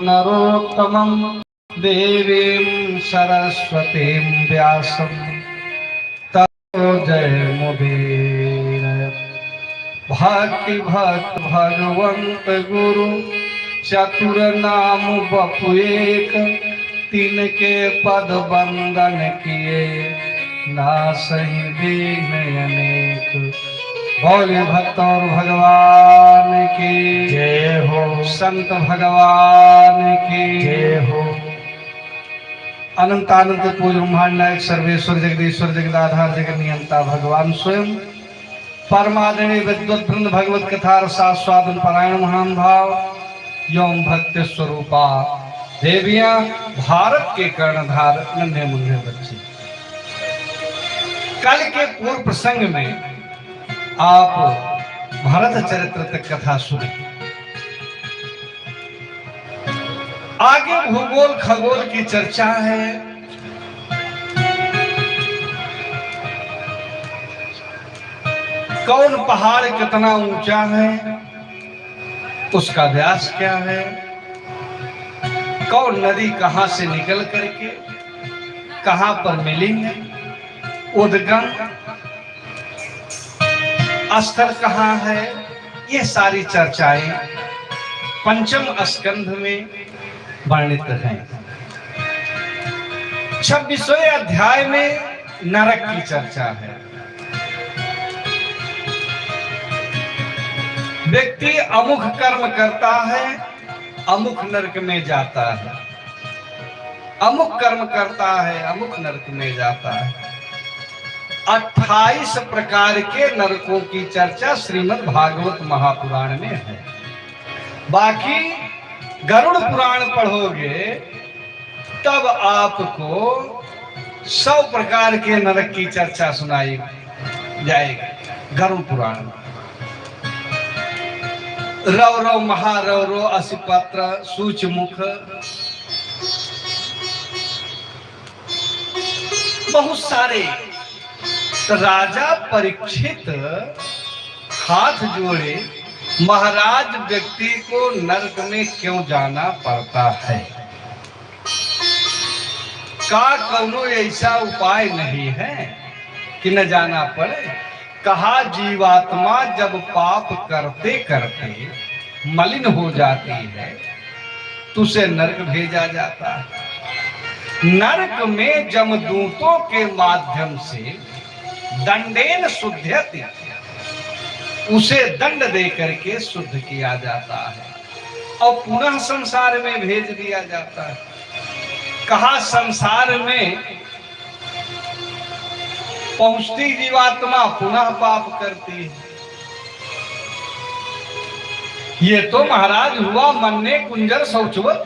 नरोत्तमं देवीं सरस्वतीं व्यासं ततो जयमुदीरय। भक्ति भक्त भगवंत गुरु चतुर नाम बपु एक, तिनके पद वंदन किए नासहि दीन अनेक। बोले भक्त और भगवान की जय हो, संत भगवान की जय हो। अनंत अनंत पूज ब्रह्मांड नायक सर्वेश्वर जगदीश्वर जगदाधार जगत नियंता भगवान स्वयं परमादरणीय विद्वत वृंद भगवत कथा रसास्वादन परायण महान भाव यौम भक्ति स्वरूपा देवियां भारत के कर्णधार नन्हे मुन्ने बच्चे। कल के पूर्व प्रसंग में आप भरत चरित्र तक कथा सुनी। आगे भूगोल खगोल की चर्चा है। कौन पहाड़ कितना ऊंचा है, उसका व्यास क्या है, कौन नदी कहां से निकल करके कहां पर मिली है, उद्गम स्थल कहां है, ये सारी चर्चाएं पंचम स्कंध में वर्णित हैं। 26वें अध्याय में नरक की चर्चा है। व्यक्ति अमुख कर्म करता है, अमुख नरक में जाता है। अमुख कर्म करता है, अमुख नरक में जाता है। 28 प्रकार के नरकों की चर्चा श्रीमद् भागवत महापुराण में है। बाकी गरुड़ पुराण पढ़ोगे तब आपको 100 प्रकार के नरक की चर्चा सुनाई जाएगी। गरुड़ पुराण में रव रव महारव रो असिपत्र सूचमुख बहुत सारे। तो राजा परीक्षित हाथ जोड़े, महाराज व्यक्ति को नरक में क्यों जाना पड़ता है? का कौनो ऐसा उपाय नहीं है कि न जाना पड़े? कहा जीवात्मा जब पाप करते करते मलिन हो जाती है तो उसे नरक भेजा जाता है। नरक में जमदूतों के माध्यम से दंडेन शुद्धयति, उसे दंड दे करके शुद्ध किया जाता है और पुनः संसार में भेज दिया जाता है। कहा संसार में पहुंचती जीवात्मा पुनः पाप करती है। ये तो महाराज हुआ मन्ने कुंजर शौचवत,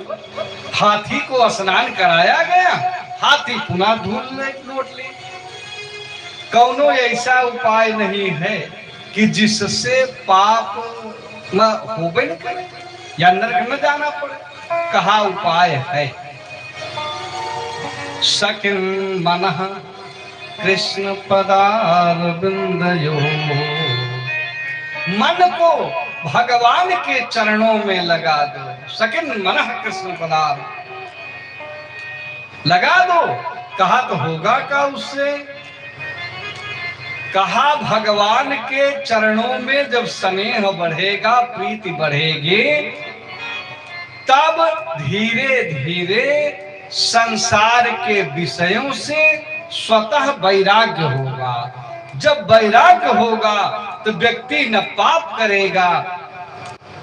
हाथी को स्नान कराया गया, हाथी पुनः धूल लौट ली। कौनो ऐसा उपाय नहीं है कि जिससे पाप न होबे न करे या नरक न जाना पड़े। कहा उपाय है? सकिन मनः कृष्ण पदारविंदयो, मन को भगवान के चरणों में लगा दो। सकिन मनः कृष्ण पदार लगा दो। कहा तो होगा का उससे? कहा भगवान के चरणों में जब स्नेह बढ़ेगा, प्रीति बढ़ेगी, तब धीरे धीरे संसार के विषयों से स्वतः वैराग्य होगा। जब वैराग्य होगा तो व्यक्ति न पाप करेगा।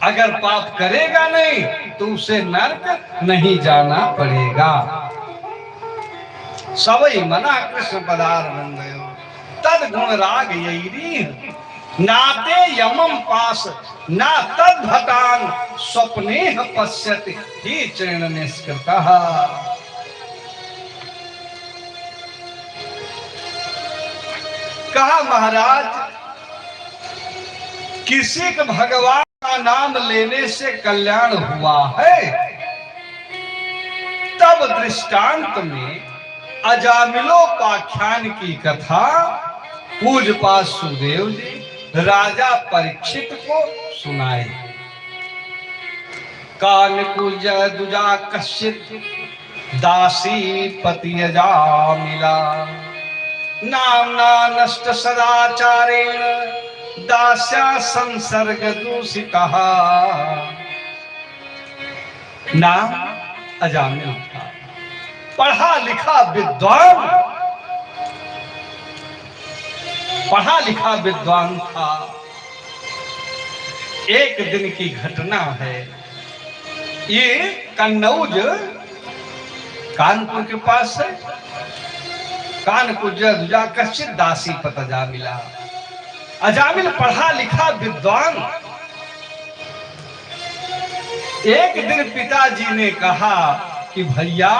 अगर पाप करेगा नहीं तो उसे नरक नहीं जाना पड़ेगा। सवई मना कृष्ण पदारविंदयो तद गुण राग यही नाते यमम पास ना तद भटान स्वप्ने पश्यति ही चरण निष्कृतः। कहा महाराज, किसी का भगवान का नाम लेने से कल्याण हुआ है, तब दृष्टांत में अजामिलोपाख्यान की कथा पूज्यपाद सुदेव जी राजा परीक्षित को सुनाई। कान कुज दुजा कश्चित दासी पति अजा मिला। नामना नष्ट सदाचारेण दास्या संसर्ग दूषिता। नाम अजामिल था, पढ़ा लिखा विद्वान, पढ़ा लिखा विद्वान था। एक दिन की घटना है, ये कन्नौज कानपुर के पास है। कानपुर जा कश्चित दासी पतजा मिला। अजामिल पढ़ा लिखा विद्वान। एक दिन पिताजी ने कहा कि भैया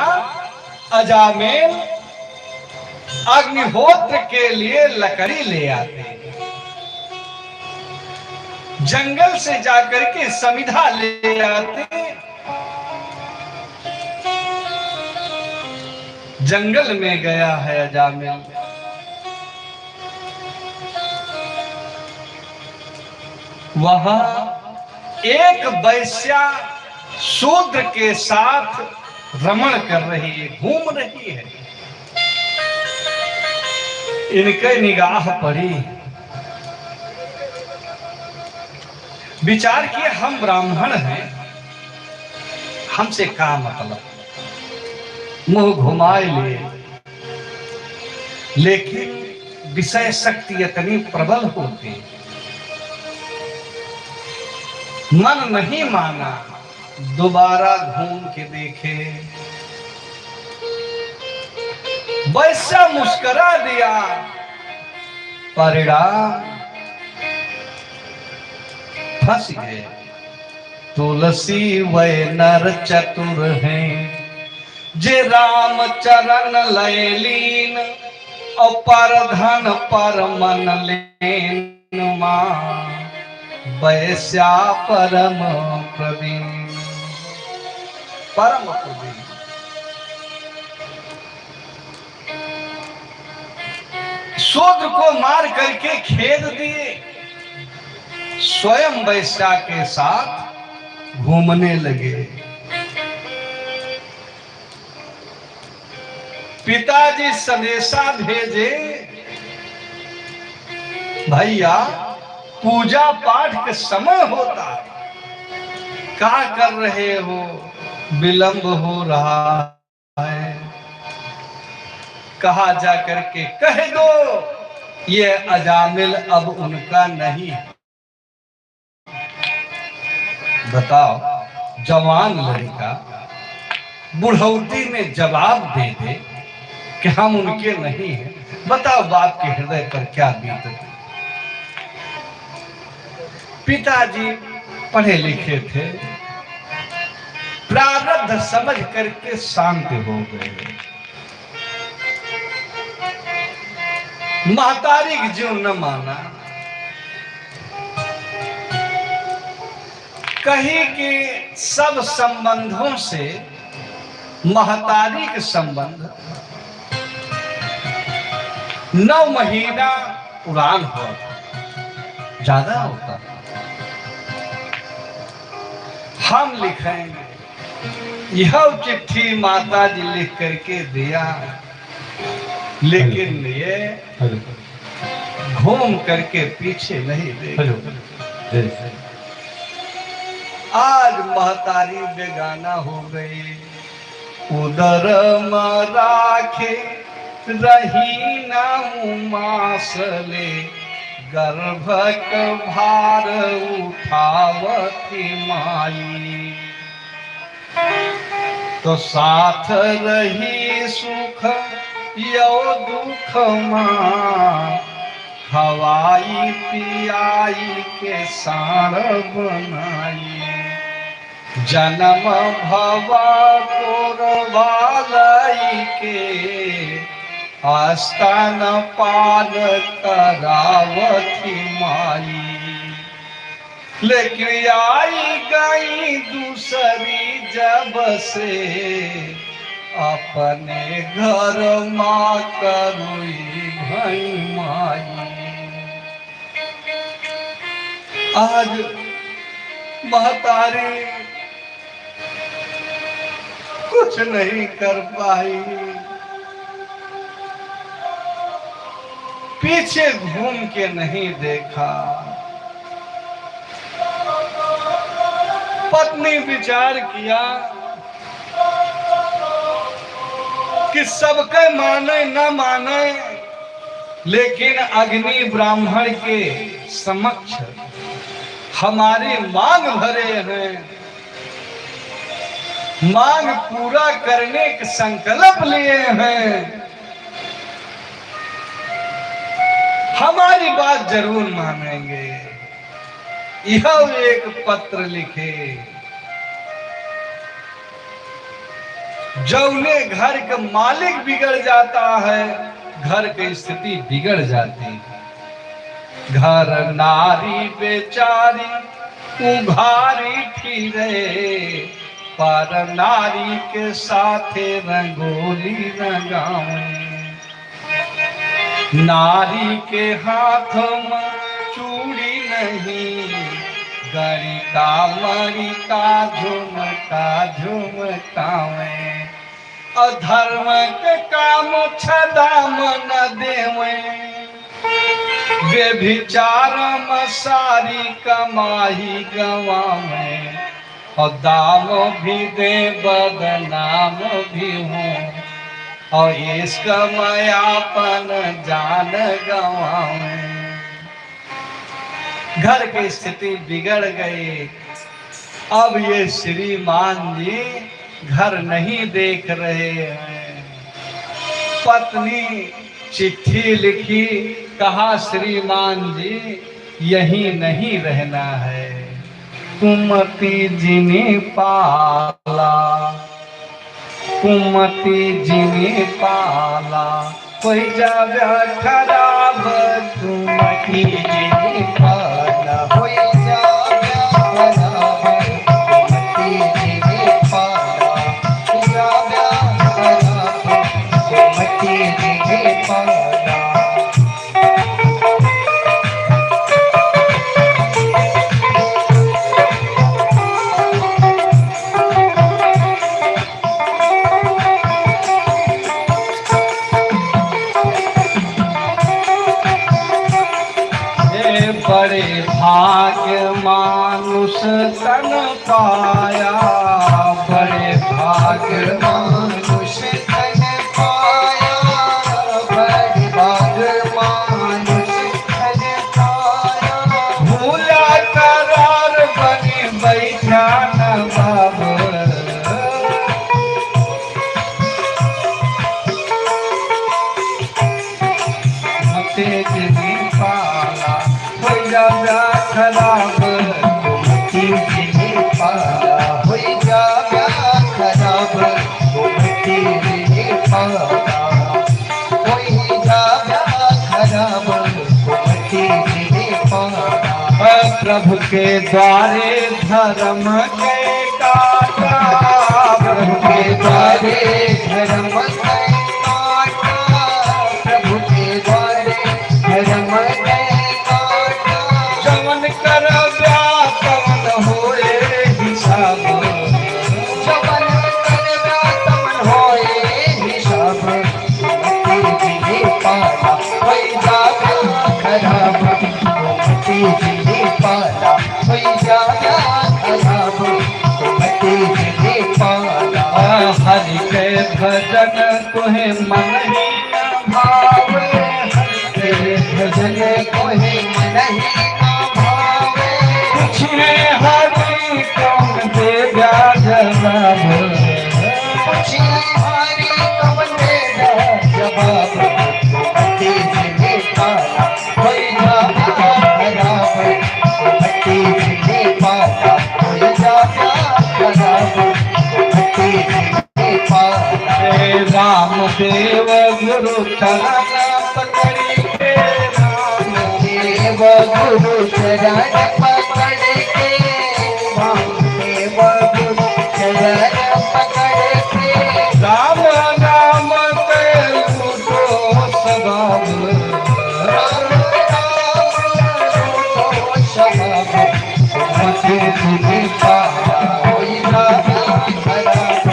अजामिल अग्निहोत्र के लिए लकड़ी ले आते, जंगल से जाकर के समिधा ले आते। जंगल में गया है अजामिल, वहां एक वैश्या शूद्र के साथ रमण कर रही है, घूम रही है। इनके निगाह पड़ी, विचार किए हम ब्राह्मण हैं, हमसे क्या मतलब, मुंह घुमाए लिए। लेकिन विषय शक्ति इतनी प्रबल होती, मन नहीं माना, दोबारा घूम के देखे। वैसा मुस्कुरा दिया, परिणाम फंस गए। तुलसी वै नर चतुर हैं, जे राम चरण लय लीन, और पर धन पर मन लेन मान, वैश्या परम प्रवीण। परम प्रवीण शूद्र को मार करके खेद दिए, स्वयं वैश्या के साथ घूमने लगे। पिताजी संदेशा भेजे, भैया पूजा पाठ के समय होता, क्या कर रहे हो, विलंब हो रहा है। कहा जाकर के कह दो ये अजामिल अब उनका नहीं है। बताओ, जवान लड़का बुढ़ौती में जवाब दे दे कि हम उनके नहीं हैं। बताओ बाप के हृदय पर क्या बीतती। पिताजी पढ़े लिखे थे, प्रारब्ध समझ करके शांत हो गए। महतारी की जीव न माना, कहीं कि सब संबंधों से महतारी के संबंध 9 महीना उड़ान हुआ, ज्यादा होता। हम लिखेंगे, यह चिट्ठी माता जी लिख करके दिया, लेकिन ये घूम करके पीछे नहीं देखे। आज महतारी बेगाना हो गई, उदर में राखे रही ना मासले, गर्भक भार उठावती माई। तो साथ रही सुख यो दुख मां, खवाई पियाई के सार बनाई। जन्म भवा कोरवालाई के, आस्थान पान करावती माई। लेकिन आई गई दूसरी जब से, अपने घर माँ करुई भाई माई। आज महतारी कुछ नहीं कर पाई। पीछे घूम के नहीं देखा। पत्नी विचार किया कि सबके माने न माने, लेकिन अग्नि ब्राह्मण के समक्ष हमारी मांग भरे हैं। मांग पूरा करने का संकल्प लिए हैं। हमारी बात जरूर मानेंगे। यह एक पत्र लिखे। जौने घर का मालिक बिगड़ जाता है, घर की स्थिति बिगड़ जाती है। घर नारी बेचारी उघारी फिरे, पर नारी के साथे रंगोली रंगावे। नारी के हाथ में चूड़ी नहीं, गरिका मरिका झुमका झुमकावे। अधर्म के काम छदाम न देवे, व्यभिचार में सारी कमाई गवावे। और दाम भी दे बदनाम भी हो, और इसका मयापन जान गवावे। घर की स्थिति बिगड़ गई। अब ये श्रीमान जी घर नहीं देख रहे हैं। पत्नी चिट्ठी लिखी, कहा श्रीमान जी यहीं नहीं रहना है। कुमति जी ने पाला, कुमति जी ने पाला, कोई जाव्या खराब। कुमति जी ने पाला, कोई जाव्या खराब। कुमति जी ने पाला, जाव्या खराब। कुमति जी ने पाला। बड़े भाग्य मानुष तन पाया, बड़े भाग्य मानुष तन पाया। बड़े भाग्य मानुष तन पाया, भूला करार बनी बैठा न बाबा। खराब कुमति जी ने पाला, हो जाव्या खराब। कुमति जी ने पाला, हो जाव्या खराब। कुमति जी ने पाला। प्रभु के द्वारे धर्म के काटा, प्रभु के द्वारे धर्म के काटा। प्रभु के द्वारे धर्म के कर ब्याह तमन होए हिसाब। जवन कर ब्याह तमन होए हिसाब। कुमति जी ने पाला, होई जाव्या खराब। कुमति जी ने पाला, होई जाव्या खराब। कुमति जी ने पाला। हरि के भजन कोहे मन ही न भावे, हरि के भजन कोहे मन ही हरि कौन देगा जवाब। हरि कौन देगा जवाब। कुमति जी ने पाला, हो जाव्या खराब। कुमति जी ने पाला, हो जाव्या खराब। कुमति जी ने पाला। रामदेव गुरु चरण पकड़ी के, रामदेव गुरु चरण पकड़ के, रामदेव गुरु चरण पकड़ के। राम नाम के लूटो सबाब, राम नाम लूटो सबाब। कुमति जी ने पाला, हो जाव्या खराब।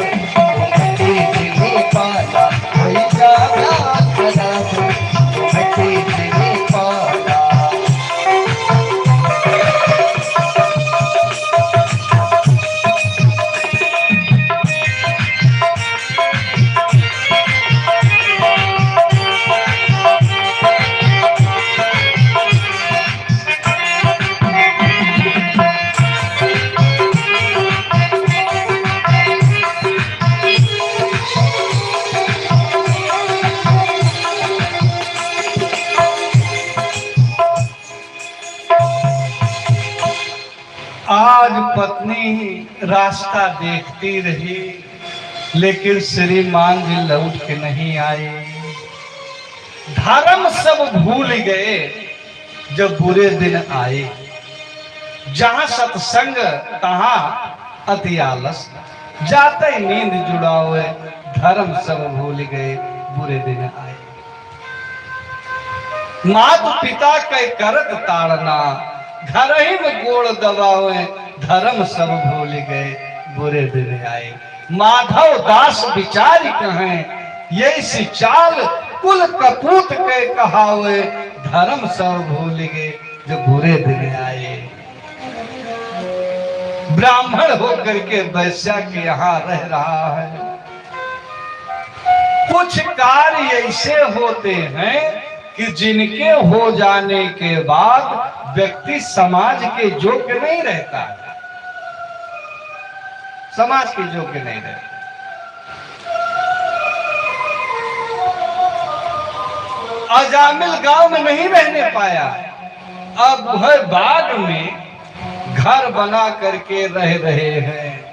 आज पत्नी रास्ता देखती रही, लेकिन श्रीमान जी लौट के नहीं आए। धर्म सब भूल गए जब बुरे दिन आए। जहां सत्संग तहां अति आलस, जाते ही नींद जुड़ावे। धर्म सब भूल गए बुरे दिन आए। मात पिता के करत ताड़ना, घर ही में गोड़ दबावे। धर्म सब भूल गए बुरे दिन आए। माधव दास विचार कहें, ये सी चाल कुल कपूत के कहावे। धर्म सब भूल गए जो बुरे दिन आए। ब्राह्मण होकर के वैश्या के यहाँ रह रहा है। कुछ कार्य ऐसे होते हैं कि जिनके हो जाने के बाद व्यक्ति समाज के योग्य नहीं रहता, समाज के योग्य नहीं रहता। अजामिल गांव में नहीं रहने पाया, अब वह बाग में घर बना करके रह रहे हैं।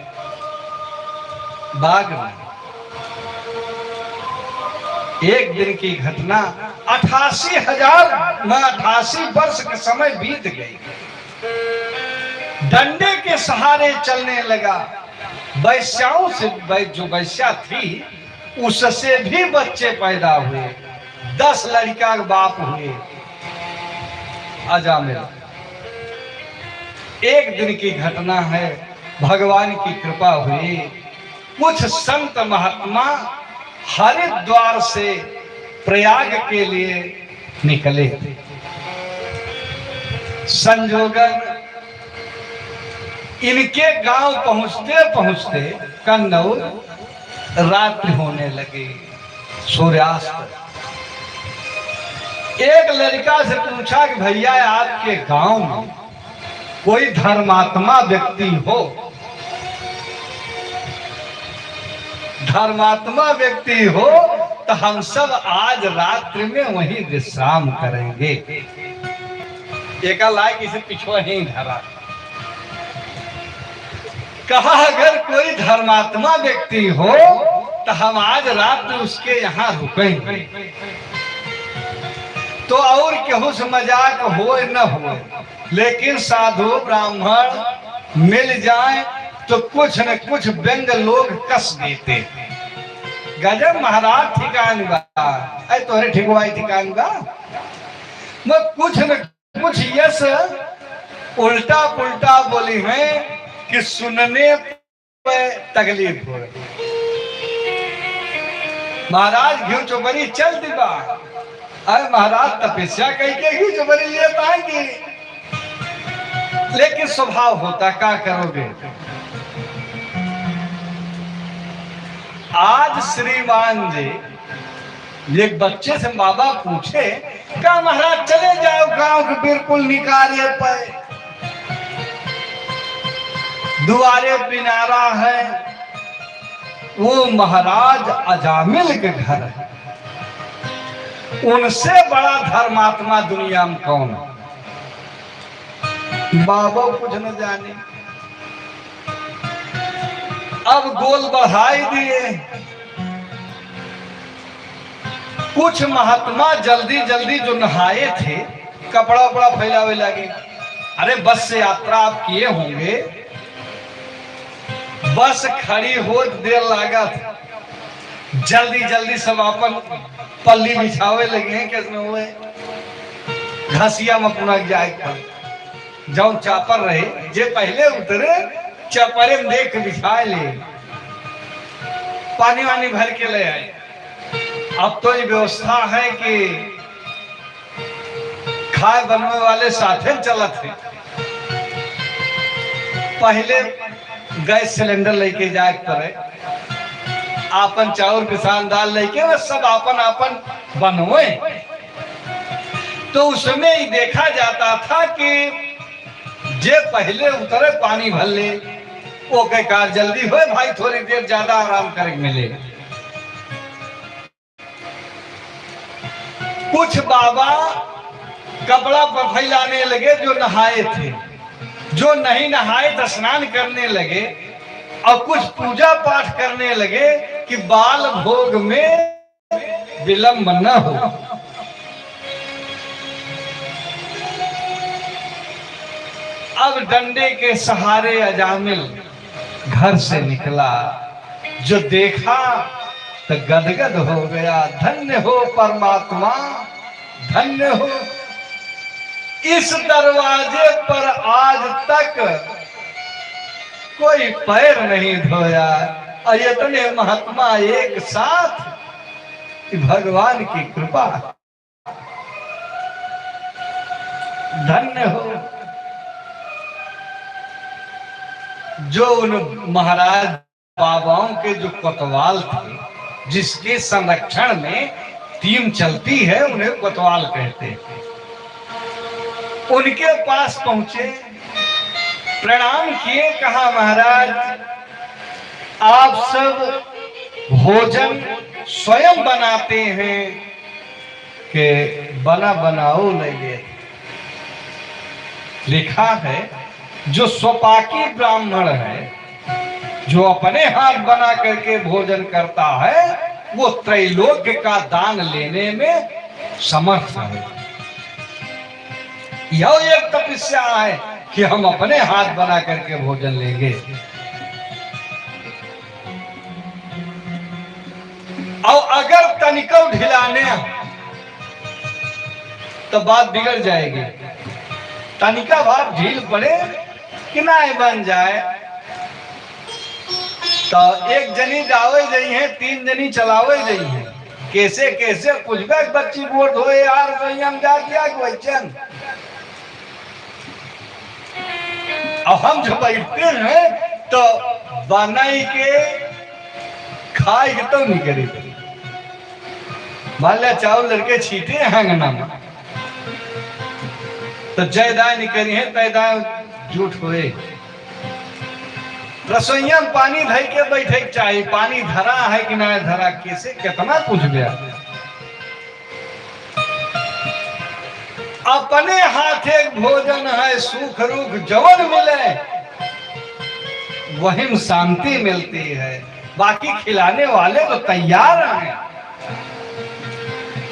बाग में एक दिन की घटना, 88 वर्ष का समय बीत गई। डंडे के सहारे चलने लगा। वैश्याओं से, जो वैश्या थी उससे भी बच्चे पैदा हुए। 10 लड़का के बाप हुए। अजामिल एक दिन की घटना है, भगवान की कृपा हुई। कुछ संत महात्मा हरिद्वार से प्रयाग के लिए निकले। संजोगन इनके गांव पहुंचते पहुंचते कन्नौज रात्रि होने लगी, सूर्यास्त। एक लड़का से पूछा कि भैया आपके गांव में कोई धर्मात्मा व्यक्ति हो? धर्मात्मा व्यक्ति हो तो हम सब आज रात्रि में वहीं विश्राम करेंगे। एक लायक इसे पिछुआ ही धरा। कहा अगर कोई धर्मात्मा व्यक्ति हो तो हम आज रात में उसके यहाँ रुकेंगे। तो और केहू से मजाक हो न हो, लेकिन साधु ब्राह्मण मिल जाए तो कुछ न कुछ व्यंग लोग कस देते। गजब महाराज ठिकान बा, अरे तोहरे ठिकवाई ठिकान बा। मैं कुछ न कुछ यस उल्टा पुल्टा बोली है कि सुनने पे तकलीफ हो। महाराज घी चोपरी चल दिबा। अरे महाराज तपस्या कही के घी चोपरी ले पाएंगे, लेकिन स्वभाव होता, क्या करोगे। आज श्रीमान जी एक बच्चे से बाबा पूछे, क्या महाराज चले जाओ गांव के बिल्कुल निकारे पे, दुआरे पिनारा है। वो महाराज अजामिल के घर है। उनसे बड़ा धर्मात्मा दुनिया में कौन है? बाबा कुछ न जाने। अब गोल बढ़ाई दिए। कुछ महात्मा जल्दी जल्दी जो नहाए थे कपड़ा उपड़ा फैलावे लगे। अरे बस से यात्रा आप किए होंगे, बस खड़ी हो देर लागत, जल्दी जल्दी सब अपन पल्ली बिछावे लगे हैं। कैसे हुए घसिया में पुनः जाए जाओ चापर रहे, जे पहले उतरे चपरे में देख बिछाए ले, पानी वानी भर के ले आए। अब तो ये व्यवस्था है कि खाए बनने वाले साथे चलत है। पहले गैस सिलेंडर लेके जाए पड़े, आपन चाउर किसान दाल लेके वो सब आपन आपन बनवे। तो उसमें ही देखा जाता था कि जे पहले उतरे पानी भर ले, वो के कार जल्दी हो भाई, थोड़ी देर ज्यादा आराम करे मिले। कुछ बाबा कपड़ा पर फैलाने लगे जो नहाए थे। जो नहीं नहाए तो स्नान करने लगे और कुछ पूजा पाठ करने लगे कि बाल भोग में विलंब न हो। अब डंडे के सहारे अजामिल घर से निकला, जो देखा तो गदगद हो गया। धन्य हो परमात्मा, धन्य हो, इस दरवाजे पर आज तक कोई पैर नहीं धोया और इतने महात्मा एक साथ, भगवान की कृपा, धन्य हो। जो उन महाराज बाबाओं के जो कोतवाल थे, जिसके संरक्षण में टीम चलती है, उन्हें कोतवाल कहते हैं, उनके पास पहुंचे, प्रणाम किए, कहा महाराज आप सब भोजन स्वयं बनाते हैं कि बना बनाओ लगे। लिखा है जो स्वपाकी ब्राह्मण है, जो अपने हाथ बना करके भोजन करता है, वो त्रैलोक्य का दान लेने में समर्थ है। यह एक तपस्या है कि हम अपने हाथ बना करके भोजन लेंगे। और अगर तनिको ढिलाने तो बात बिगड़ जाएगी। तनिका भाव ढील पड़े कि ना बन जाए तो एक जनी जावे जई है, तीन जनी चलावे जई है, कैसे कैसे कुछ बच्ची वोट हो यार, संयम जा दिया क्वेश्चन। और हम जो बैठते हैं तो बनाई के खाए के तो नहीं करे। मान लिया चावल लड़के छीटे हंगना में तो जयदाय नहीं करी है, तयदाय झूठ हुए। रसोईया में पानी धर के बैठे चाहिए, पानी धरा है कि ना धरा, कैसे कितना कुछ गया। अपने हाथे भोजन है, सुख रुख जवन मिले वही में शांति मिलती है। बाकी खिलाने वाले तो तैयार हैं,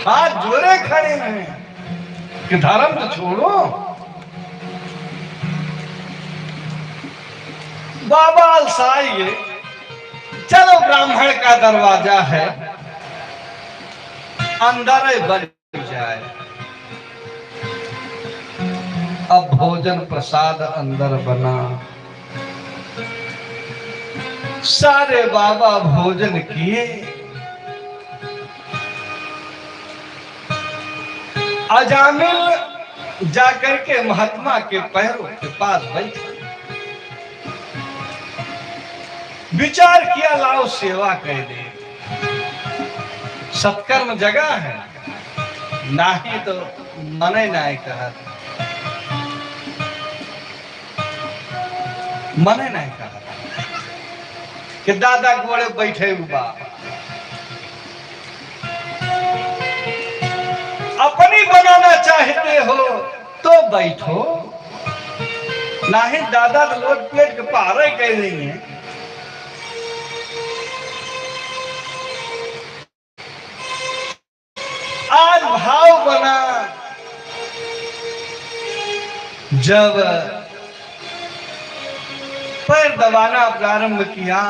हाथ जोड़े खड़े हैं कि धर्म तो छोड़ो। बाबा अलसाइए, चलो ब्राह्मण का दरवाजा है, अंदर बढ़ जाए। अब भोजन प्रसाद अंदर बना, सारे बाबा भोजन किए। अजामिल जाकर के महात्मा के पैरों के पास बैठे, विचार किया लाओ सेवा कर दे, सत्कर्म जगह है, नहीं तो मने नहीं कहा, मने नहीं कहा कि दादा गोड़े बैठे हुआ। अपनी बनाना चाहते हो तो बैठो, नहीं दादा लोट प्लेट के पारे कह रही है। आज भाव बना, जब पैर दबाना प्रारंभ किया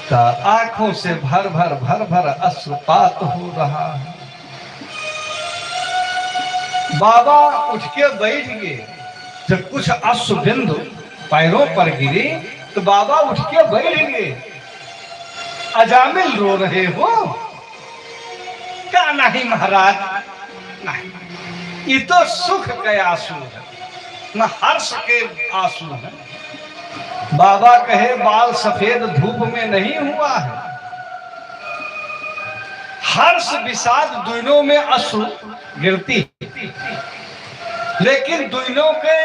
तो आंखों से भर भर अश्रुपात हो रहा है। बाबा उठ के बैठ गए, जब कुछ अश्रु बिंदु पैरों पर गिरी तो बाबा उठ के बैठ गए। अजामिल रो रहे हो? क्या नहीं महाराज, नहीं, ये तो सुख के आंसू है, न हर्ष के आंसू है। बाबा कहे बाल सफेद धूप में नहीं हुआ है, हर्ष विषाद दोनों में अश्रु गिरती, लेकिन दोनों के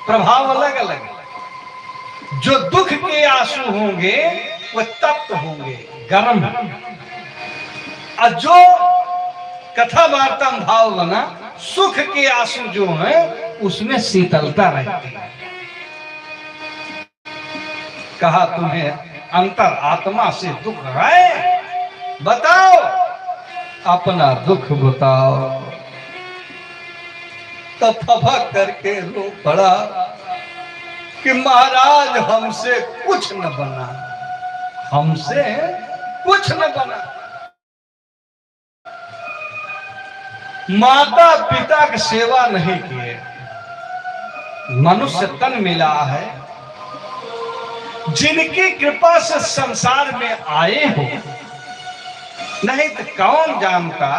प्रभाव अलग अलग है। जो दुख के आंसू होंगे वो तप्त होंगे, गर्म, और जो कथा वार्ता भाव बना सुख के आंसू जो हैं उसमें शीतलता रहती है। कहा तुम्हें अंतर आत्मा से दुख है, बताओ अपना दुख बताओ। तो फफक करके रो पड़ा कि महाराज हमसे कुछ न बना, हमसे कुछ न बना। माता पिता की सेवा नहीं किए, मनुष्य तन मिला है, जिनकी कृपा से संसार में आए हो, नहीं तो कौन जानता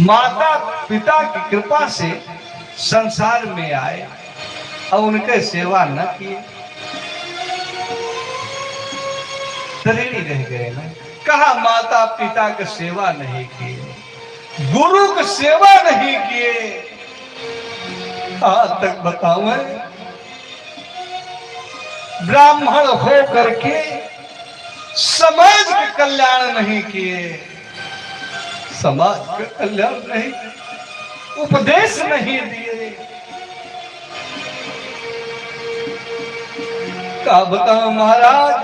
माता पिता की कृपा से संसार में आए और उनके सेवा न किए, ऋणी रह गए ना। कहा माता पिता की सेवा नहीं किए, गुरु की सेवा नहीं किए, आज तक बताओ ब्राह्मण हो करके समाज के कल्याण नहीं किए, समाज का कल्याण नहीं, उपदेश नहीं दिए। क्या बताओ महाराज,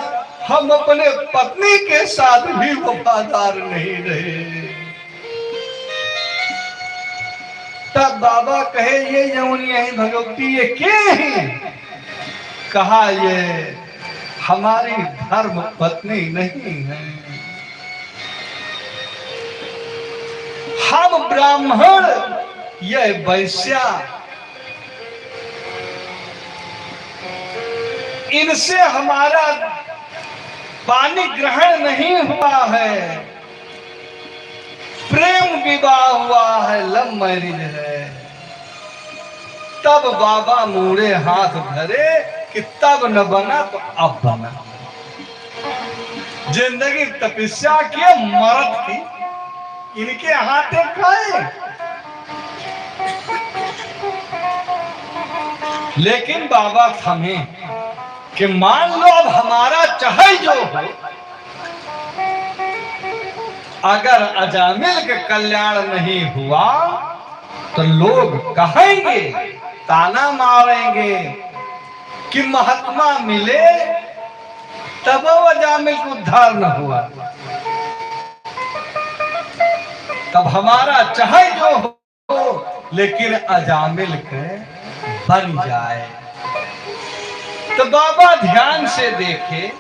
हम अपने पत्नी के साथ भी वफादार नहीं रहे। तब बाबा कहे ये यमुनी है भगवती ये क्या है? कहा ये हमारी धर्म पत्नी नहीं है, हम ब्राह्मण ये वैश्या, इनसे हमारा पानी ग्रहण नहीं हुआ है, प्रेम विवाह हुआ है, लव मैरिज है। तब बाबा मुड़े हाथ धरे कि तब न बना तो अब बना। जिंदगी तपस्या की मरद की, इनके हाथे खाए। लेकिन बाबा थमे कि मान लो अब हमारा चाहे जो हो, अगर अजामिल का कल्याण नहीं हुआ तो लोग कहेंगे, ताना मारेंगे कि महात्मा मिले तब अजामिल को उद्धार न हुआ। तब हमारा चाहे जो हो लेकिन अजामिल के बन जाए। तो बाबा ध्यान से देखे,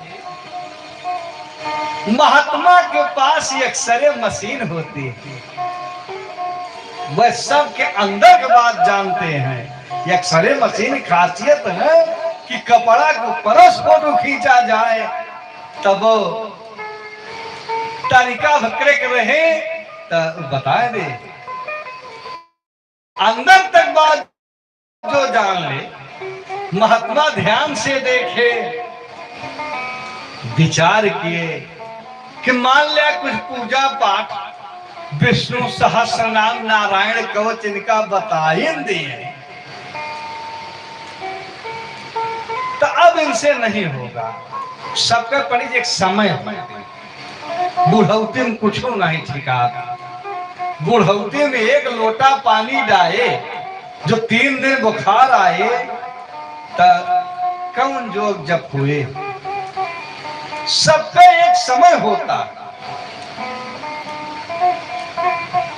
महात्मा के पास एक्सरे मशीन होती है, वह सबके अंदर की बात जानते हैं। एक्सरे मशीन खासियत है कि कपड़ा को परस फोटो खींचा जाए तब तरीका भकरे के रहे तो बता दे, अंदर तक बात जो जान ले। महात्मा ध्यान से देखे, विचार किए कि मान लिया कुछ पूजा पाठ, विष्णु सहस्र नाम, नारायण कवच इनका बताए दिए, तो अब इनसे नहीं होगा। सबका पड़ी एक समय बुढ़ौती में कुछ नहीं ठिकाता। बुढ़ौती में एक लोटा पानी डाले, जो 3 दिन बुखार आए तो कौन जोग जब हुए। सबका एक समय होता।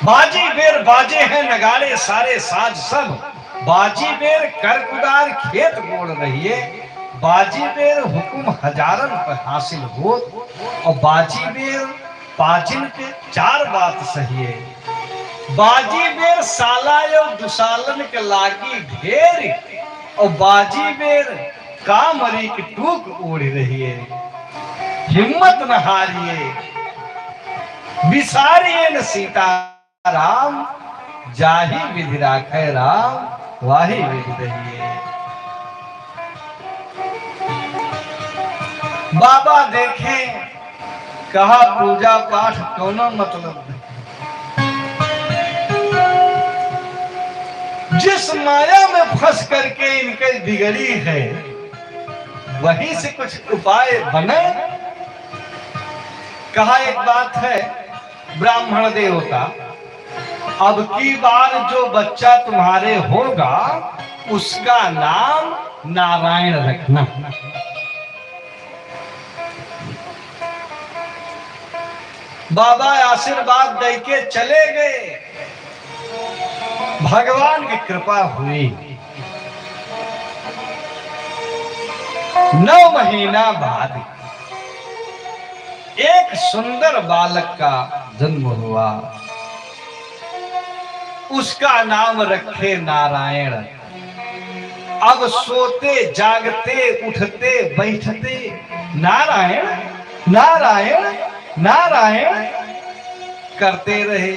बाजी बेर बाजे हैं नगाड़े सारे साज सब, बाजी बेर कर कुदार खेत बोल रही है, बाजी बेर हुकुम हजारन पर हासिल हो, और बाजी बेर पाजिन के 4 बात सही है। बाजी बेर साला यो दुसालन के लागी ढेर, और बाजी बेर कामरी की टूक उड़ रही है। हिम्मत न हारिए, विसारिए न सीता राम, जाही विधि राखे राम, वाही विधि रहिए। बाबा देखे, कहा पूजा पाठ कोनो मतलब नहीं। जिस माया में फंस करके इनके बिगड़ी है, वहीं से कुछ उपाय बने। कहा एक बात है, ब्राह्मण देवता अब की बार जो बच्चा तुम्हारे होगा उसका नाम नारायण रखना। बाबा आशीर्वाद दे के चले गए। भगवान की कृपा हुई। 9 महीना बाद एक सुंदर बालक का जन्म हुआ। उसका नाम रखे नारायण। अब सोते जागते उठते बैठते नारायण नारायण नारायण करते रहे।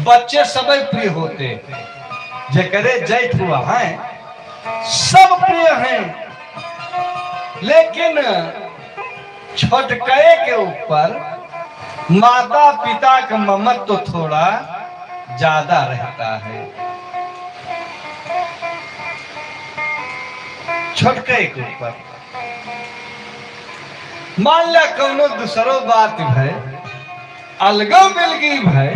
बच्चे सब प्रिय होते, जकरे जैठ हुआ है सब प्रिय हैं, लेकिन छोटके के ऊपर माता पिता का ममत्व तो थोड़ा ज्यादा रहता है। छोटके के ऊपर मान लिया कौनो दूसरो बात है, अलगो मिलगी है,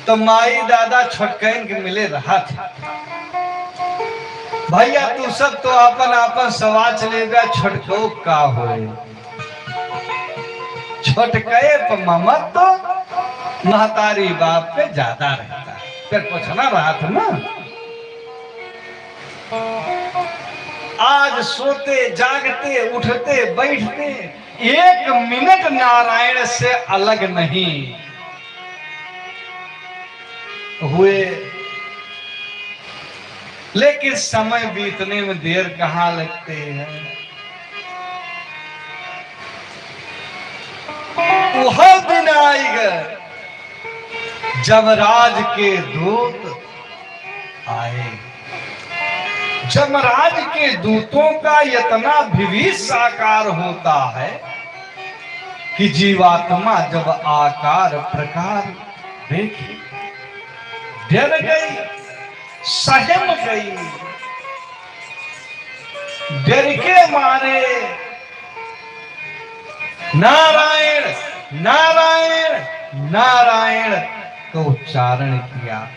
तो माई दादा छोटकन के मिले रहा था। भैया तू सब तो अपन अपन सवाच लेगा, छोटको का हो। छोटके पर ममत्व तो महतारी बाप पे ज्यादा रहता है। फिर पूछना रहा था ना, आज सोते जागते उठते बैठते 1 मिनट नारायण से अलग नहीं हुए। लेकिन समय बीतने में देर कहाँ लगते हैं। वह दिन आएगा जब राज के दूत आए। जमराज के दूतों का इतना विविध साकार होता है कि जीवात्मा जब आकार प्रकार देखी डर गई, सहम गई। डर के मारे नारायण नारायण नारायण का उच्चारण किया।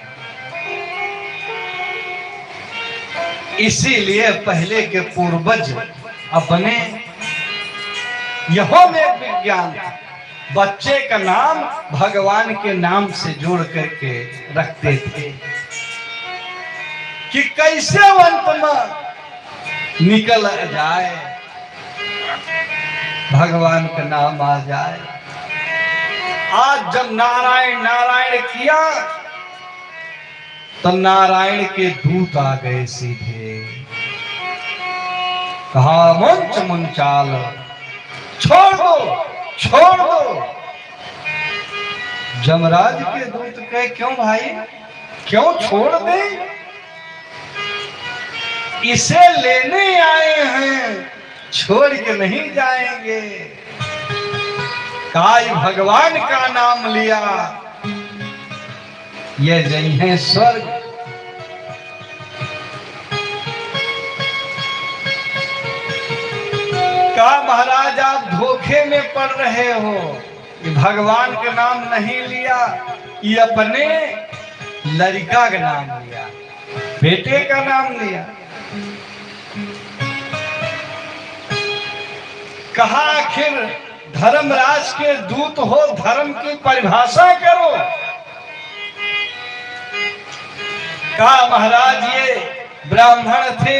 इसीलिए पहले के पूर्वज अपने यहों में विज्ञान बच्चे का नाम भगवान के नाम से जोड़ करके रखते थे कि कैसे अंत में निकल जाए, भगवान का नाम आ जाए। आज जब नारायण नारायण किया तो नारायण के दूत आ गए सीधे। कहा मुंच मुंचाल, छोड़ दो छोड़ दो। जमराज के दूत कहे क्यों भाई, क्यों छोड़ दे? इसे लेने आए हैं, छोड़ के नहीं जाएंगे। काई भगवान का नाम लिया, ये जई है स्वर्ग। कहा महाराज आप धोखे में पड़ रहे हो, ये भगवान का नाम नहीं लिया, ये अपने लड़का का नाम लिया, बेटे का नाम लिया। कहा आखिर धर्मराज के दूत हो, धर्म की परिभाषा करो। कहा महाराज ये ब्राह्मण थे,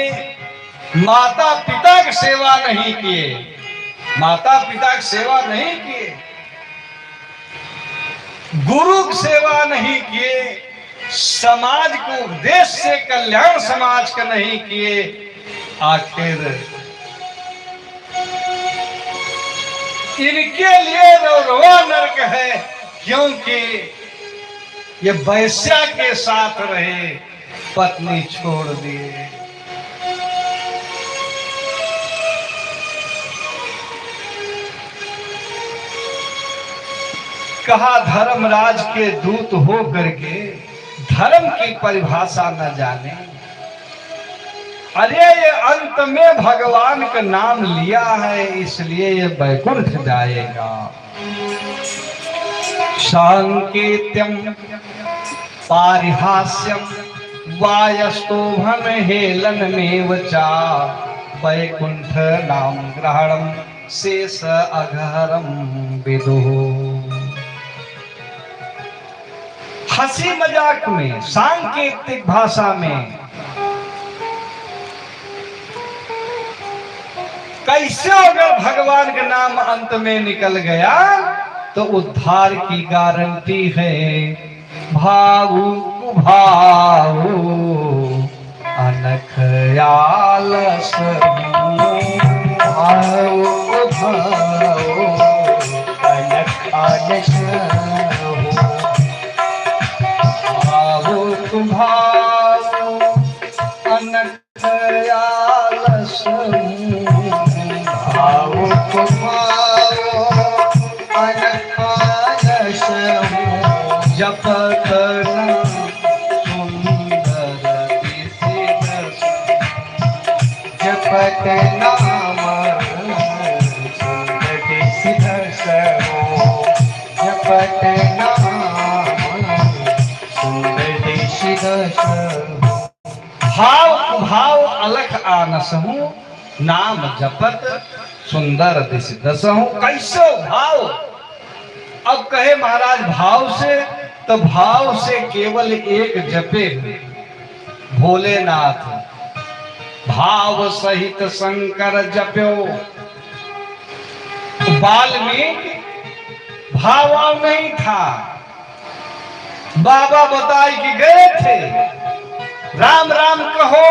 माता पिता की सेवा नहीं किए, माता पिता की सेवा नहीं किए, गुरु की सेवा नहीं किए, समाज को उपदेश से कल्याण समाज का नहीं किए। आखिर इनके लिए रौरवा नरक है, क्योंकि ये वैश्या के साथ रहे, पत्नी छोड़ दिए। कहा धर्मराज के दूत हो करके धर्म की परिभाषा न जाने। अरे ये अंत में भगवान का नाम लिया है, इसलिए ये वैकुंठ जाएगा। सांकेत्यम पारिहास्यम वायस्तोभन हेलन में चा वैकुंठ नाम ग्रहणम शेष अघरम विदु। हंसी मजाक में, सांकेतिक भाषा में कैसे अगर भगवान का नाम अंत में निकल गया तो उद्धार की गारंटी है। भावु कुभावु अनख आलस भावु कुभावु अनख आलस भावु कुभावु अनख आलस भावु कुभावु अनख आलस जपत जपत नाम सुंदर सिद्धसो जपत नाम सुंदर सिद्धसो। भाव भाव अलख आनसहु नाम जपत सुंदर दिशदसहु। कैसो भाव? अब कहे महाराज भाव से, तो भाव से केवल एक जपे भोलेनाथ, भाव सहित शंकर जप्यो। वाल्मीकि भाव नहीं था, बाबा बताए कि गए थे राम राम कहो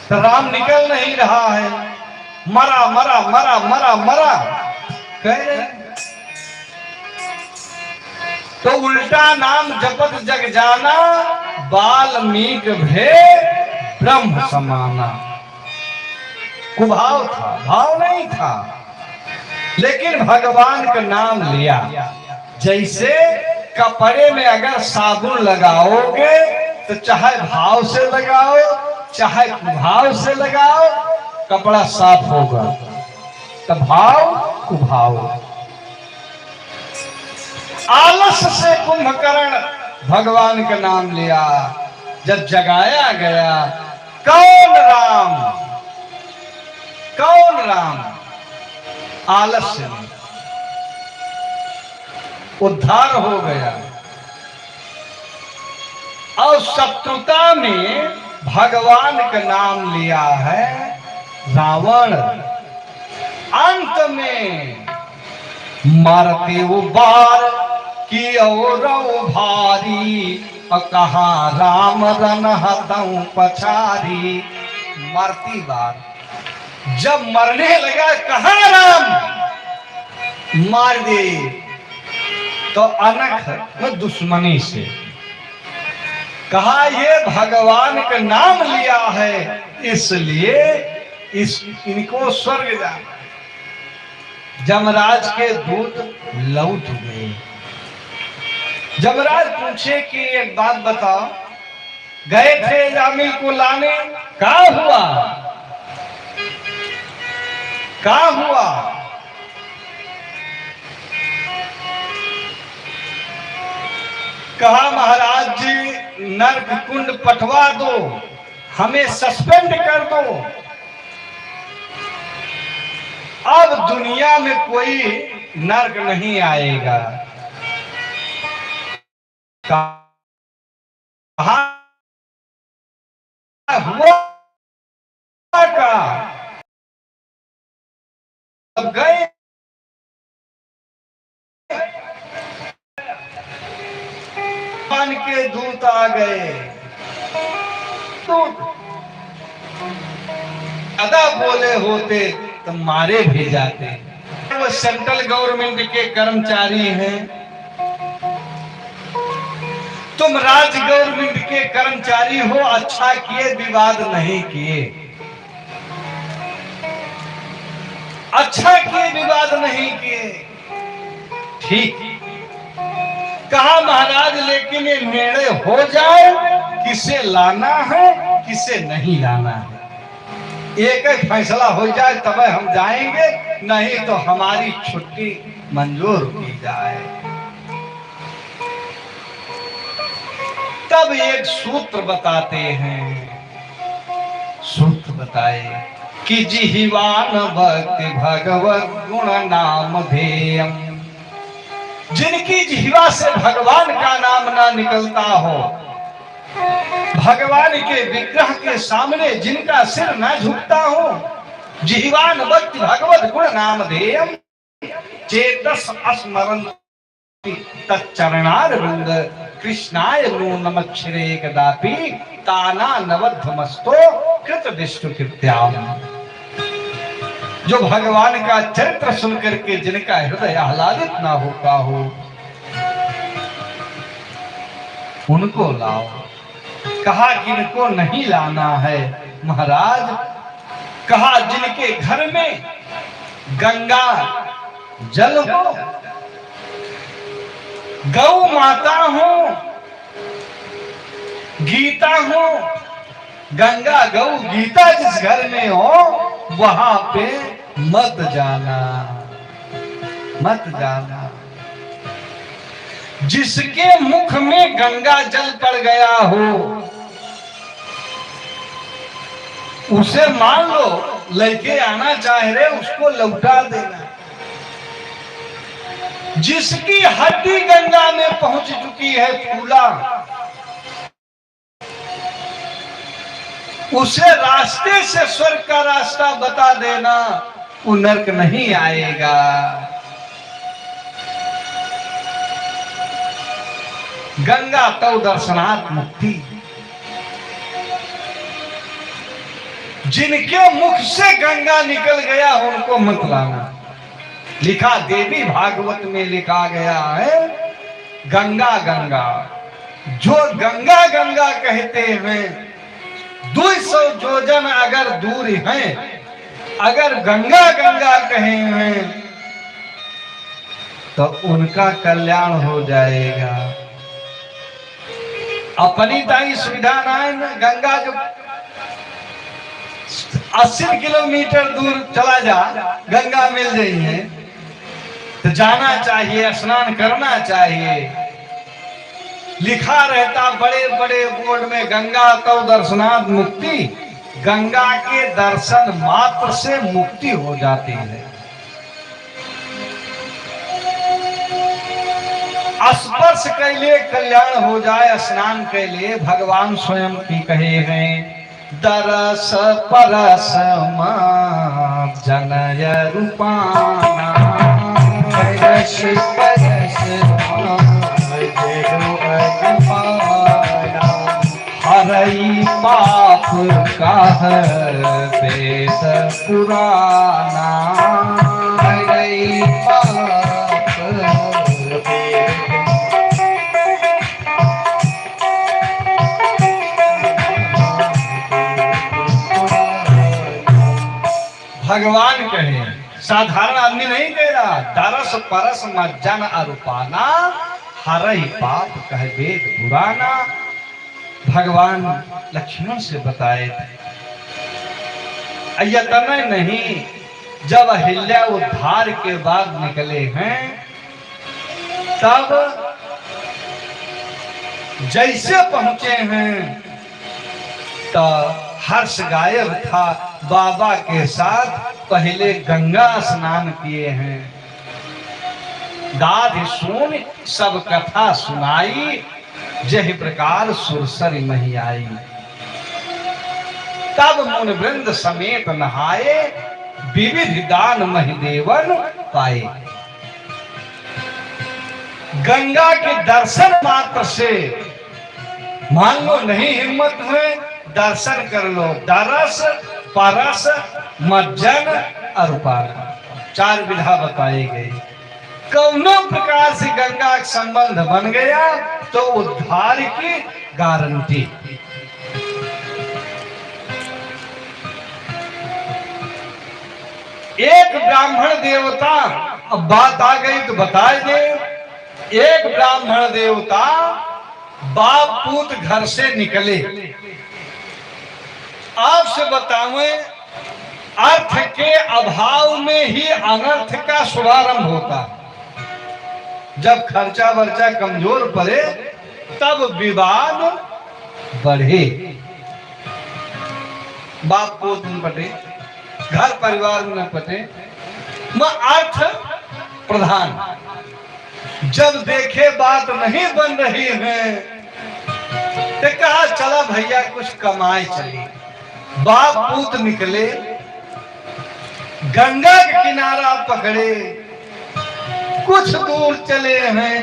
तो राम निकल नहीं रहा है, मरा मरा मरा मरा मरा कह रहे। तो उल्टा नाम जपत जग जाना, वाल्मीकि भे ब्रह्म समाना। कुभाव था, भाव नहीं था, लेकिन भगवान का नाम लिया। जैसे कपड़े में अगर साबुन लगाओगे तो चाहे भाव से लगाओ चाहे कुभाव से लगाओ, कपड़ा साफ होगा। तो भाव कुभाव। आलस से कुंभकर्ण भगवान का नाम लिया। जब जगाया गया, कौन राम कौन राम, आलस्य में उद्धार हो गया। और शत्रुता में भगवान का नाम लिया है रावण। अंत में मारते वो बार की और भारी, कहा राम रन हतऊ पछारी। मरती बार जब मरने लगा, कहा राम मार दे, तो अनख में दुश्मनी से कहा ये भगवान का नाम लिया है, इसलिए इनको स्वर्ग जा। जमराज के दूत लौट गए। जमराज पूछे कि एक बात बताओ, गए थे जामिल को लाने, क्या हुआ क्या हुआ? कहा महाराज जी नरक कुंड पटवा दो, हमें सस्पेंड कर दो। अब दुनिया में कोई नरक नहीं आएगा। कहा हुआ का अब गए भगवान के दूत आ गए। दूत अदा बोले होते तो मारे भी जाते। वो सेंट्रल गवर्नमेंट के कर्मचारी हैं, तुम राज्य गवर्नमेंट के कर्मचारी हो, अच्छा किए विवाद नहीं किए, अच्छा किए विवाद नहीं किए, ठीक। कहा महाराज लेकिन ये निर्णय हो जाए किसे लाना है किसे नहीं लाना है, एक ही फैसला हो जाए तब हम जाएंगे, नहीं तो हमारी छुट्टी मंजूर की जाए। तब एक सूत्र बताते हैं, सूत्र बताए कि जिह्वान भक्ति भगवत गुण नाम धेयम। जिनकी जिह्वा से भगवान का नाम ना निकलता हो, भगवान के विग्रह के सामने जिनका सिर ना झुकता हो, जिह्वान भक्ति भगवत गुण नाम धेयम चेतस स्मरण तच्चरणारविंद कृष्णाय नो नमक्षरे कदापि ताना नवध्वमस्तो कृत दिष्टु कृत्याम। जो भगवान का चरित्र सुनकर के जिनका हृदय आह्लादित ना होता हो, उनको लाओ। कहा किनको नहीं लाना है महाराज? कहा जिनके घर में गंगा जल हो, गौ माता हो, गीता हो, गंगा गौ गीता जिस घर में हो वहां पे मत जाना, मत जाना। जिसके मुख में गंगा जल पड़ गया हो उसे मान लो लेके आना चाह रहे, उसको लौटा देना। जिसकी हड्डी गंगा में पहुंच चुकी है फूला, उसे रास्ते से स्वर्ग का रास्ता बता देना, वो नरक नहीं आएगा। गंगा तो दर्शनात् मुक्ति। जिनके मुख से गंगा निकल गया उनको मत लाना। लिखा देवी भागवत में लिखा गया है, गंगा गंगा, जो गंगा गंगा कहते हैं 200 योजन अगर दूर हैं, अगर गंगा गंगा कहे हैं तो उनका कल्याण हो जाएगा। अपनी ताई सुविधा ना है ना, गंगा जो 80 किलोमीटर दूर चला जा, गंगा मिल रही है तो जाना चाहिए, स्नान करना चाहिए। लिखा रहता बड़े बड़े बोर्ड में, गंगा तो दर्शनात् मुक्ति। गंगा के दर्शन मात्र से मुक्ति हो जाती है। स्पर्श के लिए कल्याण हो जाए, स्नान के लिए भगवान स्वयं की कहे हैं, दरस परस जनय रूपाना, दरस परस हरई पाप का वेद पुराना, हरई पाप भगवान कहे, साधारण आदमी नहीं कह रहा। दरस परस मज्जन अरूपाना, हरई पाप कह वेद पुराना। भगवान लक्ष्मण से बताए यतना नहीं, जब अहिल्या उद्धार के बाद निकले हैं तब जैसे पहुंचे हैं तो हर्ष गायब था। बाबा के साथ पहले गंगा स्नान किए हैं, दाद सुन सब कथा सुनाई, जह प्रकार सुरसर मही आई। तब मुन वृंद समेत नहाए, विविध दान महिदेवन पाए। गंगा के दर्शन मात्र से, मान लो नहीं हिम्मत है, दर्शन कर लो। दरस परस मज्जन अरूपाना, 4 विधा बताई गई। कौनो प्रकार से गंगा का संबंध बन गया तो उद्धार की गारंटी। एक ब्राह्मण देवता, अब बात आ गई तो बता दे। एक ब्राह्मण देवता बाप पूत घर से निकले। आपसे बताऊं, अर्थ के अभाव में ही अनर्थ का शुभारंभ होता है। जब खर्चा वर्चा कमजोर पड़े तब विवाद बढ़े। बाप को न पटे, घर परिवार में न पटे, अर्थ प्रधान। जब देखे बात नहीं बन रही है तो कहा चला भैया कुछ कमाए चले। बाप पूत निकले, गंगा के किनारा पकड़े, कुछ दूर चले हैं,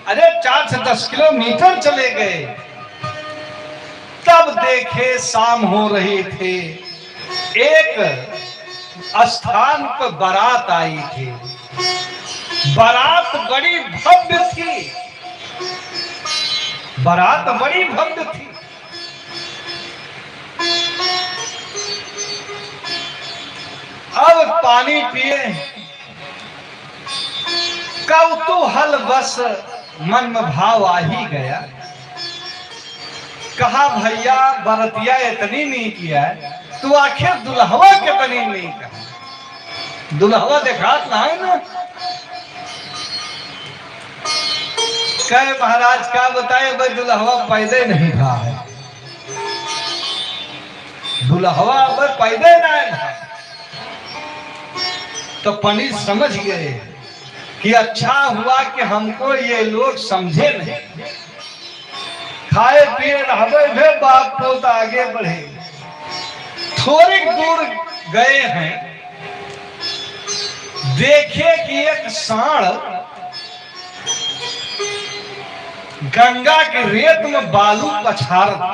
अरे 4 से 10 किलोमीटर चले गए। तब देखे शाम हो रही थी, एक स्थान पर बारात आई थी। बारात बड़ी भव्य थी, बारात बड़ी भव्य थी। अब पानी पिए, कौतूहल बस मन में भाव आ ही गया। कहा भैया बरतिया इतनी नहीं किया है, तू आखिर दुल्हवा कितनी नहीं कहा। दुल्हवा देखात ना है ना। कहे महाराज का बताए भाई दुल्हवा पैदे नहीं था है, दुल्हवा पैदे ना है। तो पंडित समझ गए कि अच्छा हुआ कि हमको ये लोग समझे नहीं। खाए पिए रहे बाप पोत आगे बढ़े। थोड़ी दूर गए हैं, देखे कि एक सांड गंगा के रेत में बालू पछाड़ था।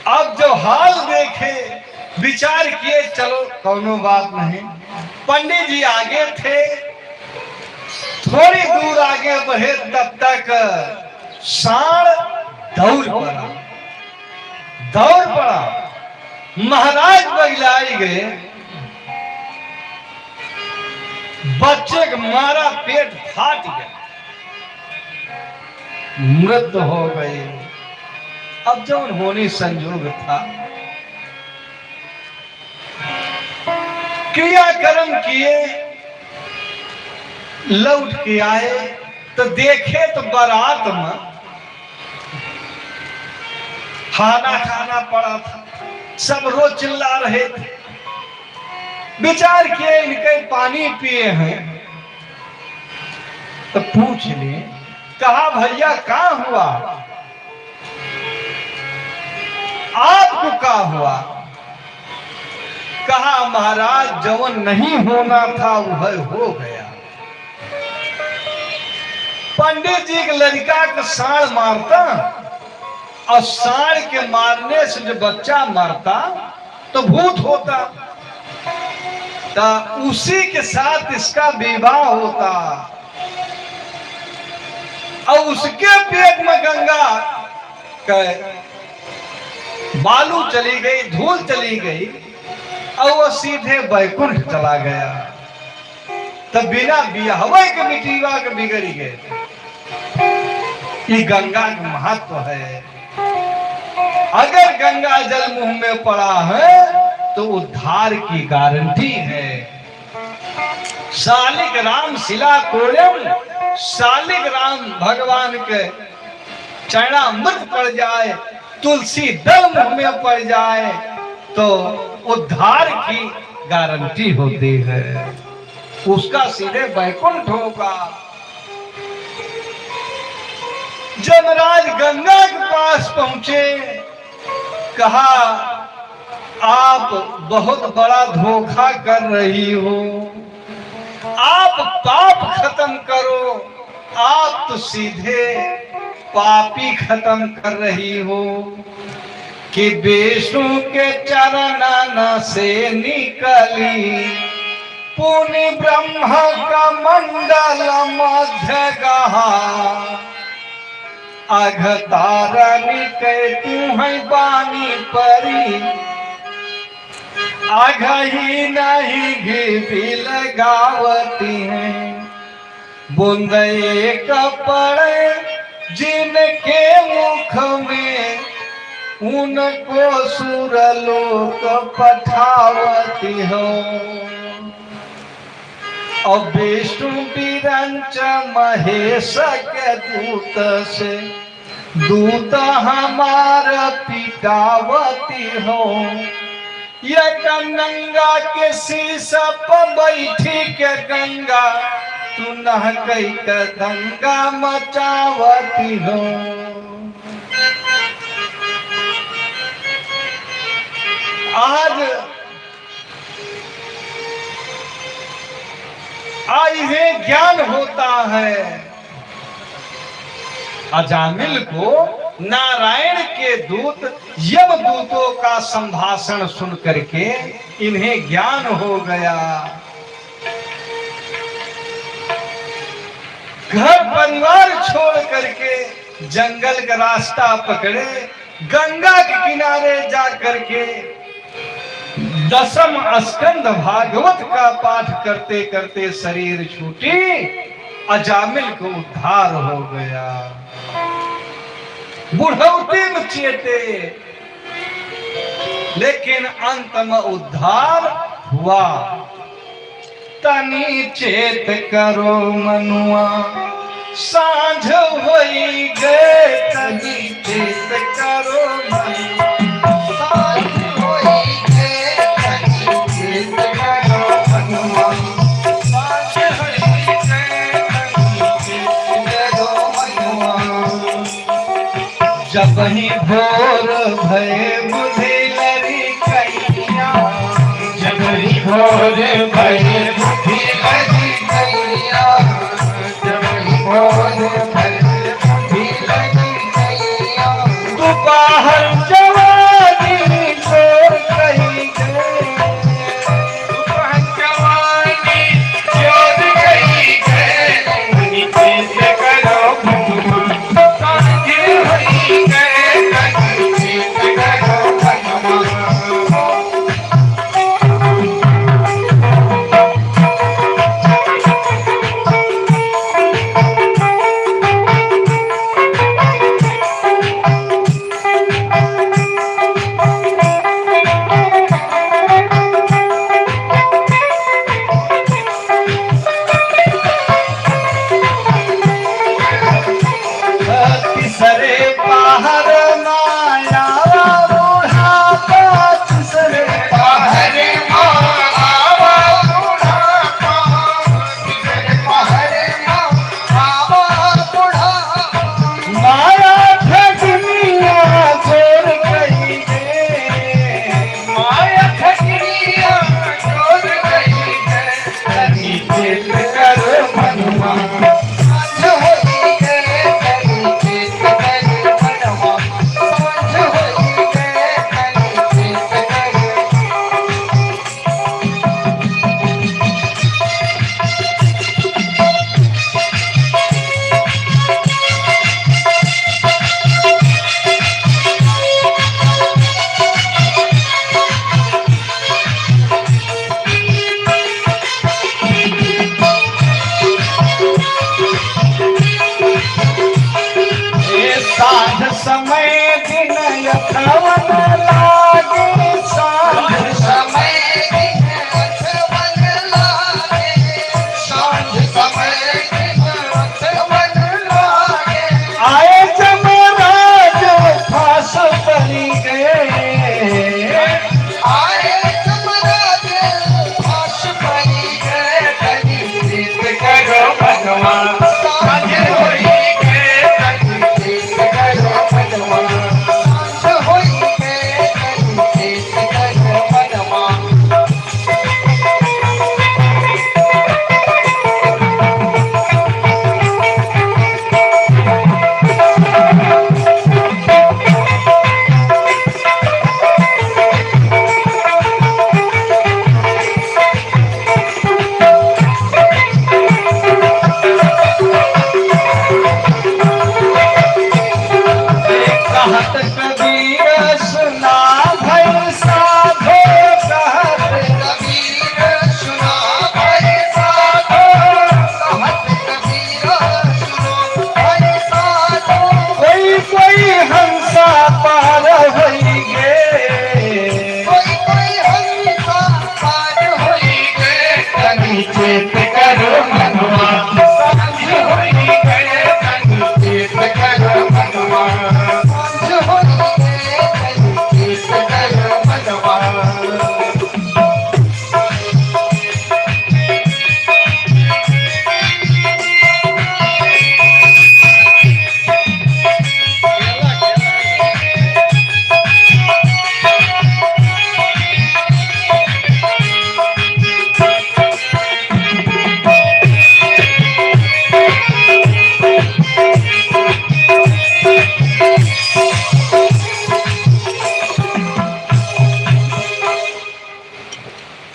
अब जो हाल देखे विचार किए चलो कौनो बात नहीं। पंडित जी आगे थे, थोड़ी दूर आगे बढ़े तब तक सांड दौड़ पड़ा, दौड़ पड़ा। महाराज बगलाई गए, बच्चे का मारा पेट फाट गया, मृत्यु हो गई। अब जो होने संयोग था, क्रियाक्रम किए, लौट के आए तो देखे तो बारात में खाना खाना पड़ा था। सब रोज चिल्ला रहे थे। विचार किए इनके पानी पिए हैं तो पूछ लिए। कहा भैया कहाँ हुआ, आपको क्या हुआ। कहा महाराज जवन नहीं होना था वह हो गया। पंडित जी के लड़का का सांड मारता और सांड के मारने से जो बच्चा मरता तो भूत होता, तो उसी के साथ इसका विवाह होता और उसके पेट में गंगा बालू चली गई, धूल चली गई और वो सीधे बैकुंठ चला गया। तब बिना बियाहवे के मिटीवा के बिगड़ गए। ये गंगा का महत्व है। अगर गंगा जल मुंह में पड़ा है तो उद्धार की गारंटी है। शालिक राम शिला तोड़म, शालिक राम भगवान के चरणामृत पड़ जाए, तुलसी दल मुंह में पड़ जाए तो उद्धार की गारंटी होती है। उसका सीधे वैकुंठ होगा। जमराज गंगा के पास पहुंचे, कहा आप बहुत बड़ा धोखा कर रही हो, आप पाप खत्म करो। आप तो सीधे पापी खत्म कर रही हो कि विष्णु के चरण से निकली पुनि ब्रह्म का मंडल मध्य गहा। अघतारनी के तू है बानी परी, आघ ही नहीं घी लगावती है। बूंद एक पड़े जिनके मुख में, उनको सुरलोक पठावती हो। और विष्णु विरंच महेश के दूत से दूत हमार पितावती हो। ये गंगा के शीश पर बैठी के गंगा तू नह कई के दंगा मचावती हो। आज इन्हें ज्ञान होता है। अजामिल को नारायण के दूत यमदूतों का संभाषण सुन करके इन्हें ज्ञान हो गया। घर परिवार छोड़ करके जंगल का रास्ता पकड़े, गंगा के किनारे जा करके दसम स्कंद भागवत का पाठ करते करते शरीर छूटी, अजामिल को उद्धार हो गया। बुढ़ौती में चेते, लेकिन अंत में उद्धार हुआ। तनी चेत करो मनुआ सांझ होई गए, तनी चेत करो मनुआ सांझ होई गए, तनी चेत करो मनुआ सांझ होई गए, तनी चेत करो मनुआ। जब ही भोर भय बुझे लरी कैया, जब ही भोर भय बुझे लरी कैया, जब ही भोर भय बुझे लरी कैया, दोपहर जवानी छोड़ कहीं गए, दोपहर जवानी छोड़ कहीं गए, तनी चेत करो मनुआ सांझ होई गए, तनी चेत करो मनुआ। तीसरे पहर माया बुढ़ापा, तीसरे पहर माया बुढ़ापा, तीसरे पहर माया बुढ़ापा, माया ठगनिया छोड़ कहीं गए, माया ठगनिया छोड़ कहीं गए, तनी चेत करो मनुआ सांझ होई गए, तनी चेत करो मनुआ सांझ होई गए, तनी चेत करो। ये साँझ समय दिन यथावत लागे, साँझ समय दिन यथावत लागे, साँझ समय दिन यथावत लागे, आए जमराज फांस पड़ी गए, आए जमराज फांस पड़ी गए, तनी चेत करो मनुआ सांझ होई गए, तनी चेत करो मनुआ सांझ होई गए,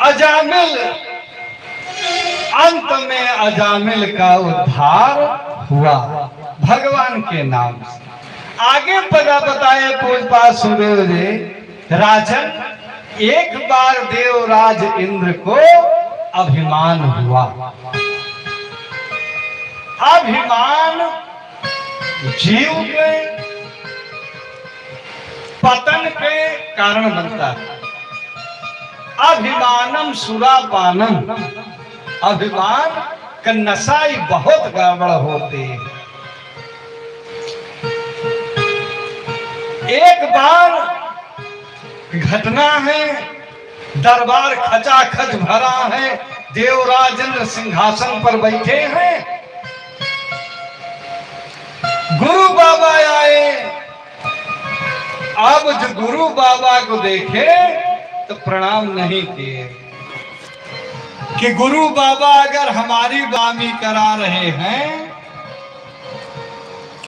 अजामिल, अंत में अजामिल का उद्धार हुआ भगवान के नाम से। आगे पता बताए पूजपा सुदेव जी, राजन एक बार देवराज इंद्र को अभिमान हुआ। अभिमान जीव के पतन के कारण बनता है। अभिमानम सुरापानम, अभिमान का नशा ही बहुत गड़बड़ होते है। एक बार घटना है, दरबार खचाखच भरा है, देवराज इंद्र सिंहासन पर बैठे हैं, गुरु बाबा आए। अब जो गुरु बाबा को देखे तो प्रणाम नहीं किए कि गुरु बाबा अगर हमारी गुलामी करा रहे हैं